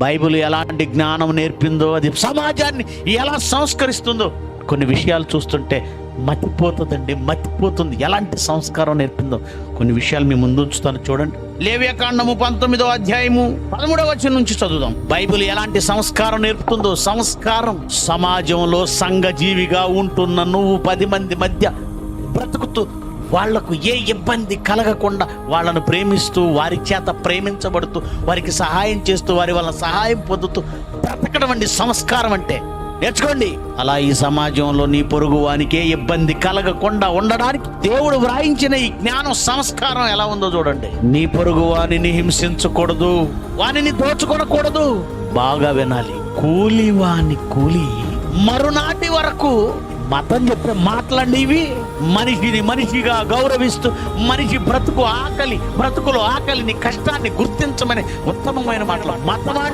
Bible ఎలాంటి జ్ఞానం నేర్పిందో, అది సమాజాన్ని ఎలా సంస్కరిస్తుందో కొన్ని విషయాలు చూస్తుంటే మతిపోతుందండి, మతిపోతుంది. ఎలాంటి సంస్కారం నేర్పిందో కొన్ని విషయాలు మీ ముందు ఉంచుతాను, చూడండి. లేవ్యకాండము 19వ అధ్యాయము 13వ వచనం నుంచి చదువుదాం. బైబిల్ ఎలాంటి సంస్కారం నేర్పుతుందో. సంస్కారం, సమాజంలో సంఘజీవిగా ఉంటున్న నువ్వు 10 మంది మధ్య బ్రతుకుతూ వాళ్లకు ఏ ఇబ్బంది కలగకుండా వాళ్ళను ప్రేమిస్తూ, వారి చేత ప్రేమించబడుతూ, వారికి సహాయం చేస్తూ, వారి వల్ల సహాయం పొందుతూ బ్రతకడం అండి సంస్కారం అంటే. నేర్చుకోండి. అలా ఈ సమాజంలో నీ పొరుగు వానికే ఇబ్బంది కలగకుండా ఉండడానికి దేవుడు వ్రాయించిన ఈ జ్ఞానం, సంస్కారం ఎలా ఉందో చూడండి. నీ పొరుగు వానిని హింసించకూడదు, వానిని దోచుకొనకూడదు. బాగా వినాలి. కూలి వాని కూలి మరునాటి వరకు. మతం చెప్పే మాటలండి ఇవి. మనిషిని మనిషిగా గౌరవిస్తూ, మనిషి బ్రతుకులో ఆకలిని, కష్టాన్ని గుర్తించమని ఉత్తమమైన మాటలు. మతం